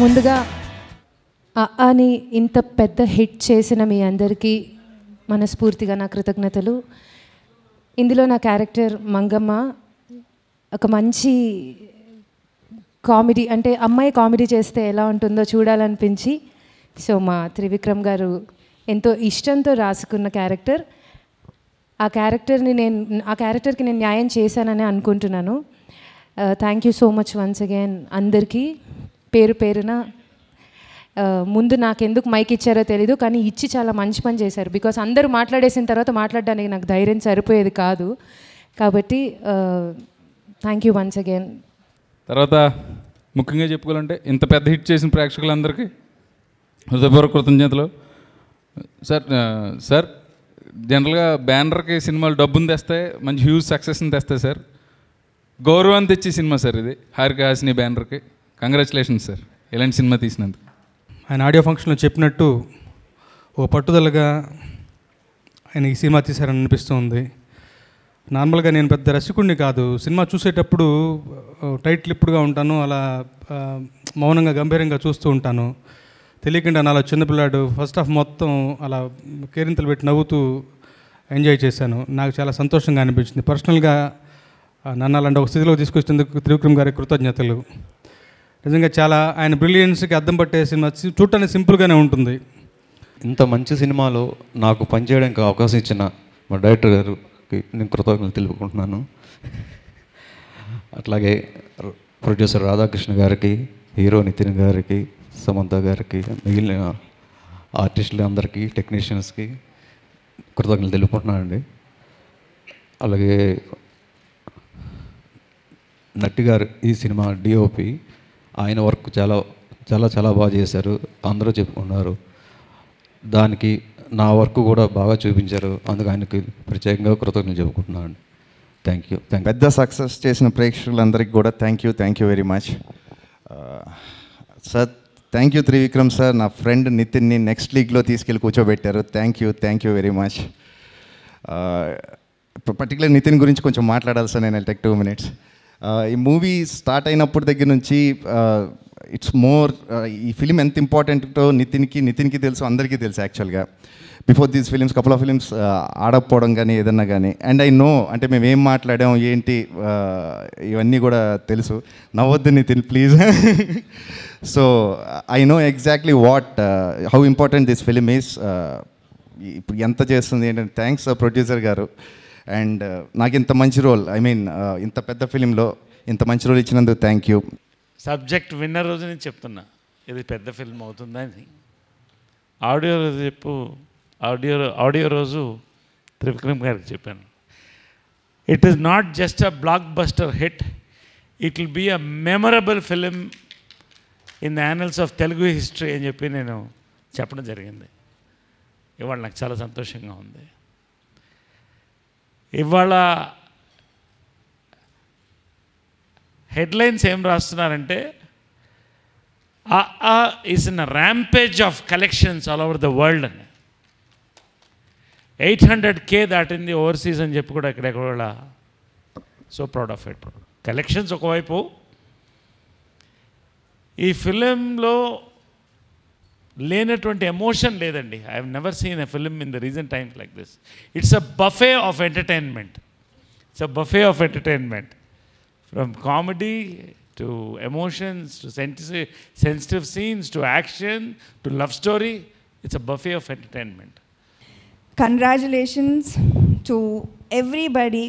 ముందుగా అని ఇంత పెద్ద హిట్ చేసిన మీ అందరికీ మనస్ఫూర్తిగా నా కృతజ్ఞతలు. ఇందులో నా క్యారెక్టర్ మంగమ్మ ఒక మంచి కామెడీ, అంటే అమ్మాయి కామెడీ చేస్తే ఎలా ఉంటుందో చూడాలనిపించి, సో మా త్రివిక్రమ్ గారు ఎంతో ఇష్టంతో రాసుకున్న క్యారెక్టర్. ఆ క్యారెక్టర్కి నేను న్యాయం చేశానని అనుకుంటున్నాను. Thank you so much once again అందరికీ పేరు పేరున. ముందు నాకెందుకు మైక్ ఇచ్చారో తెలీదు, కానీ ఇచ్చి చాలా మంచి పని చేశారు. బికాస్ అందరూ మాట్లాడేసిన తర్వాత మాట్లాడడానికి నాకు ధైర్యం సరిపోయేది కాదు. కాబట్టి థ్యాంక్ యూ వన్స్ అగైన్. తర్వాత ముఖ్యంగా చెప్పుకోవాలంటే ఇంత పెద్ద హిట్ చేసిన ప్రేక్షకులందరికీ హృదయపూర్వక కృతజ్ఞతలు. సార్ జనరల్గా బ్యానర్కి సినిమాలు డబ్బును తెస్తాయి, మంచి హ్యూజ్ సక్సెస్ని తెస్తాయి సార్. గౌరవాన్ని తెచ్చే సినిమా సార్ ఇది. హారిక హాసిని బ్యానర్కి కంగ్రాచులేషన్స్ సార్ ఇలాంటి సినిమా తీసినందుకు. ఆయన ఆడియో ఫంక్షన్లో చెప్పినట్టు ఓ పట్టుదలగా ఆయన ఈ సినిమా తీశారని అనిపిస్తుంది. నార్మల్గా నేను పెద్ద రసికుడిని కాదు, సినిమా చూసేటప్పుడు టైట్ లిప్డ్గా ఉంటాను, అలా మౌనంగా గంభీరంగా చూస్తూ ఉంటాను. తెలియకుండా నాలో చిన్నపిల్లాడు ఫస్ట్ హాఫ్ మొత్తం అలా కేరింతలు పెట్టి నవ్వుతూ ఎంజాయ్ చేశాను. నాకు చాలా సంతోషంగా అనిపించింది. పర్సనల్గా నన్ను అలాంటి ఒక స్థితిలో తీసుకొచ్చినందుకు త్రివిక్రమ్ గారికి కృతజ్ఞతలు. నిజంగా చాలా ఆయన బ్రిలియన్స్కి అద్దం పట్టే సినిమా. చూడటానికి సింపుల్గానే ఉంటుంది. ఇంత మంచి సినిమాలో నాకు పనిచేయడానికి అవకాశం ఇచ్చిన మా డైరెక్టర్ గారికి నేను కృతజ్ఞతలు తెలుపుకుంటున్నాను. అట్లాగే ప్రొడ్యూసర్ రాధాకృష్ణ గారికి, హీరో నితిన్ గారికి, సమంత గారికి, మిగిలిన ఆర్టిస్టులు అందరికీ, టెక్నీషియన్స్కి కృతజ్ఞతలు తెలుపుకుంటున్నానండి. అలాగే నట్టి గారు ఈ సినిమా డిఓపి, ఆయన వర్క్ చాలా చాలా చాలా బాగా చేశారు, అందరూ చెప్పుకున్నారు. దానికి నా వర్క్ కూడా బాగా చూపించారు, అందుకు ఆయనకి ప్రత్యేకంగా కృతజ్ఞతలు చెప్పుకుంటున్నాను. Thank you. పెద్ద సక్సెస్ చేసిన ప్రేక్షకులందరికీ కూడా thank you very much sir. Thank you Trivikram sir. నా ఫ్రెండ్ నితిన్ని నెక్స్ట్ లీగ్లో తీసుకెళ్ళి కూర్చోబెట్టారు. Thank you very much. Particular Nithin గురించి కొంచెం మాట్లాడాలి సార్. నేను టేక్ 2 minutes. ఈ మూవీ స్టార్ట్ అయినప్పుడు దగ్గర నుంచి ఇట్స్ మోర్ ఈ ఫిలిం ఎంత ఇంపార్టెంటో నితిన్కి తెలుసు, అందరికీ తెలుసు. యాక్చువల్గా before these films couple of films ఆడకపోవడం కానీ ఏదన్నా కానీ, అండ్ ఐ నో అంటే మేము ఏం మాట్లాడాం ఏంటి ఇవన్నీ కూడా తెలుసు. నవ్వొద్దు Nitin please. So I know exactly how important this film is. ఇప్పుడు ఎంత చేస్తుంది ఏంటంటే థ్యాంక్స్ ప్రొడ్యూసర్ గారు. అండ్ నాకు ఇంత మంచి రోల్, ఇంత పెద్ద ఫిలింలో ఇంత మంచి రోల్ ఇచ్చినందుకు థ్యాంక్ యూ. సబ్జెక్ట్ విన్న రోజు నేను చెప్తున్నా ఇది పెద్ద ఫిల్మ్ అవుతుందని. ఆడియో రోజు త్రివిక్రమ్ గారికి చెప్పాను, it is not just a blockbuster hit, it will be a memorable film in the annals of Telugu history అని చెప్పి నేను చెప్పడం జరిగింది. ఇవాళ నాకు చాలా సంతోషంగా ఉంది. ఇవాళ హెడ్లైన్స్ ఏం రాస్తున్నారంటే is in a rampage of collections all over the world అని. 800K దాటింది ఓవర్సీస్ అని చెప్పి కూడా ఎక్కడెక్కడ. So proud of it. Collections ఒకవైపు, ఈ ఫిలింలో లేనటువంటి ఎమోషన్ లేదండి. I have never seen a film in the recent times like this. It's a buffet of entertainment. From comedy to emotions to sensitive scenes to action to love story. It's a buffet of entertainment. Congratulations to everybody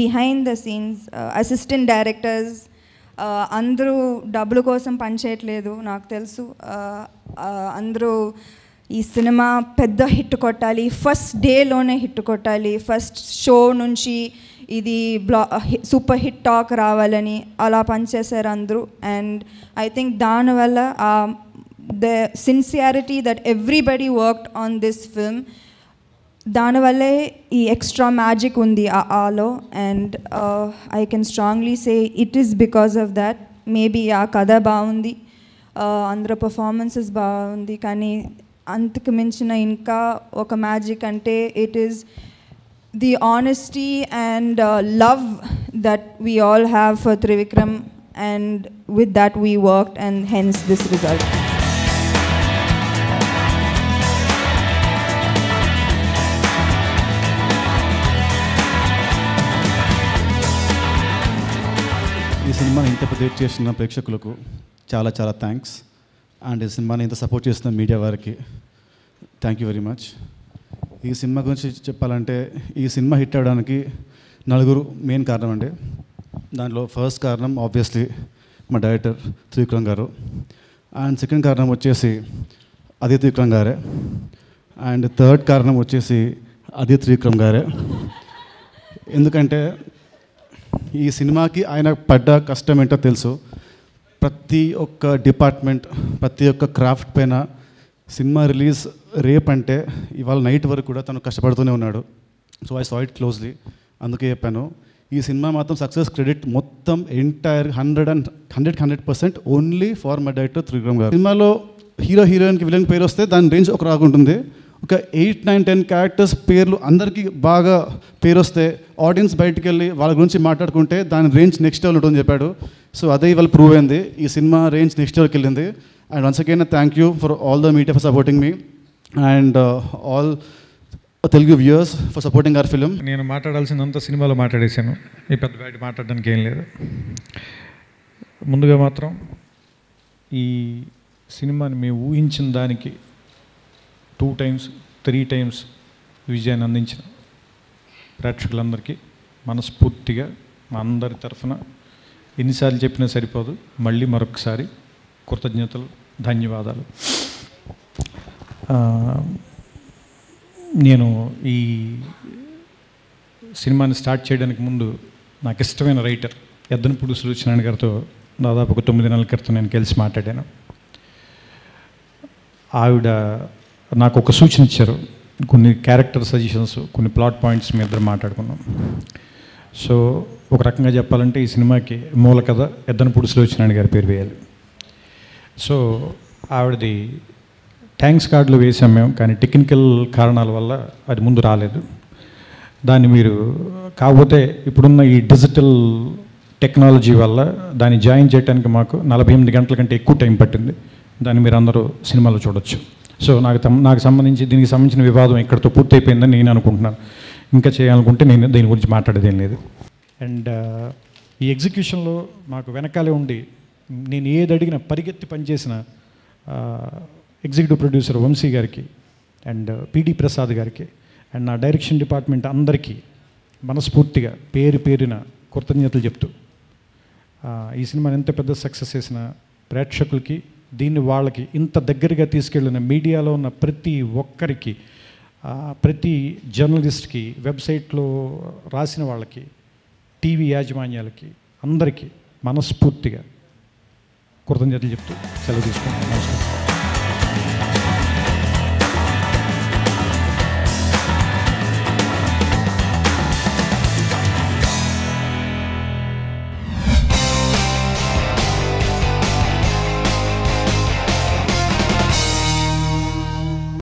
behind the scenes, assistant directors. అందరూ డబ్బుల కోసం పనిచేయట్లేదు నాకు తెలుసు. అందరూ ఈ cinema పెద్ద hit కొట్టాలి, ఫస్ట్ డేలోనే హిట్ కొట్టాలి, ఫస్ట్ షో నుంచి ఇది సూపర్ హిట్ టాక్ రావాలని అలా పనిచేశారు అందరూ. అండ్ ఐ థింక్ దానివల్ల the sincerity that everybody worked on this film, దానివల్లే ఈ ఎక్స్ట్రా మ్యాజిక్ ఉంది ఆలో. And I can strongly say it is because of that. Maybe ఆ కథ బాగుంది, అందరూ పర్ఫార్మెన్సెస్ బాగుంది, కానీ అంతకు మించిన ఇంకా ఒక మ్యాజిక్ అంటే it is the honesty and love that we all have for Trivikram and with that we worked, and hence this result. ఈ సినిమాని ఇంత పెద్ద చేసిన ప్రేక్షకులకు చాలా చాలా థ్యాంక్స్, అండ్ ఈ సినిమాని ఇంత సపోర్ట్ చేస్తున్న మీడియా వారికి థ్యాంక్ యూ వెరీ మచ్. ఈ సినిమా గురించి చెప్పాలంటే ఈ సినిమా హిట్ అవ్వడానికి నలుగురు మెయిన్ కారణం అండి. దాంట్లో ఫస్ట్ కారణం ఆబ్వియస్లీ మా డైరెక్టర్ త్రివిక్రమ్ గారు, అండ్ సెకండ్ కారణం వచ్చేసి అదే త్రివిక్రమ్ గారే, అండ్ థర్డ్ కారణం వచ్చేసి అదే త్రివిక్రమ్ గారే. ఎందుకంటే ఈ సినిమాకి ఆయన పడ్డ కష్టం ఏంటో తెలుసు. ప్రతి ఒక్క డిపార్ట్మెంట్, ప్రతి ఒక్క క్రాఫ్ట్ పైన సినిమా రిలీజ్ రేపంటే ఇవాళ నైట్ వరకు కూడా తను కష్టపడుతూనే ఉన్నాడు. So I saw it closely, అందుకే చెప్పాను. ఈ సినిమా మాత్రం సక్సెస్ క్రెడిట్ మొత్తం entire 100% only for my director Trivikram గారు. సినిమాలో హీరో హీరోయిన్కి విలన్ పేరు వస్తే దాని రేంజ్ ఒక రాగుంటుంది. ఒక 8, 9, 10 క్యారెక్టర్స్ పేర్లు అందరికీ బాగా పేరు వస్తే ఆడియన్స్ బయటికి వెళ్ళి వాళ్ళ గురించి మాట్లాడుకుంటే దాని రేంజ్ నెక్స్ట్ లెవెల్ ఉంటుందని చెప్పాడు. సో అదే ఇవాళ ప్రూవ్ అయింది, ఈ సినిమా రేంజ్ నెక్స్ట్ లెవెల్కి వెళ్ళింది. And once again thank you for all the media for supporting me and all Telugu viewers for supporting hour film. నేను మాట్లాడాల్సిందంతా సినిమాలో మాట్లాడేశాను, ఈ పెద్ద బయట మాట్లాడడానికి ఏం లేదు. ముందుగా మాత్రం ఈ సినిమాని మేము ఊహించిన దానికి 2 times 3 times విజయాన్ని అందించిన ప్రేక్షకులందరికీ మనస్ఫూర్తిగా మా అందరి తరఫున ఎన్నిసార్లు చెప్పినా సరిపోదు, మళ్ళీ మరొకసారి కృతజ్ఞతలు, ధన్యవాదాలు. నేను ఈ సినిమాని స్టార్ట్ చేయడానికి ముందు నాకు ఇష్టమైన రైటర్ ఎద్దనపూడి సులోచన గారితో దాదాపు ఒక 9 నెలల క్రితం నేను కలిసి మాట్లాడాను. ఆవిడ నాకు ఒక సూచన ఇచ్చారు, కొన్ని క్యారెక్టర్ సజెషన్స్, కొన్ని ప్లాట్ పాయింట్స్ మీ ఇద్దరు మాట్లాడుకున్నాం. సో ఒక రకంగా చెప్పాలంటే ఈ సినిమాకి మూల కథ ఎద్దనపూడి సులోచన గారి పేరు వేయాలి. సో ఆవిడది థ్యాంక్స్ కార్డులు వేసాం మేము, కానీ టెక్నికల్ కారణాల వల్ల అది ముందు రాలేదు. దాన్ని మీరు కాకపోతే ఇప్పుడున్న ఈ డిజిటల్ టెక్నాలజీ వల్ల దాన్ని జాయిన్ చేయడానికి మాకు 48 గంటల కంటే ఎక్కువ టైం పట్టింది. దాన్ని మీరు అందరూ సినిమాలో చూడొచ్చు. సో నాకు సంబంధించి దీనికి సంబంధించిన వివాదం ఇక్కడితో పూర్తయిపోయిందని నేను అనుకుంటున్నాను. ఇంకా చేయాలనుకుంటే నేను దీని గురించి మాట్లాడేదేం లేదు. అండ్ ఈ ఎగ్జిక్యూషన్లో నాకు వెనకాలే ఉండి నేను ఏది అడిగినా పరిగెత్తి పనిచేసిన ఎగ్జిక్యూటివ్ ప్రొడ్యూసర్ వంశీ గారికి అండ్ పిడి ప్రసాద్ గారికి అండ్ నా డైరెక్షన్ డిపార్ట్మెంట్ అందరికీ మనస్ఫూర్తిగా పేరు పేరున కృతజ్ఞతలు చెప్తూ ఈ సినిమాని ఎంత పెద్ద సక్సెస్ చేసిన ప్రేక్షకులకి, దీన్ని వాళ్ళకి ఇంత దగ్గరగా తీసుకెళ్ళిన మీడియాలో ఉన్న ప్రతి ఒక్కరికి, ప్రతి జర్నలిస్ట్కి, వెబ్సైట్లో రాసిన వాళ్ళకి, టీవీ యాజమాన్యాలకి, అందరికీ మనస్ఫూర్తిగా కృతజ్ఞతలు చెప్తూ సెలవు తీసుకుంటాను. నమస్కారం.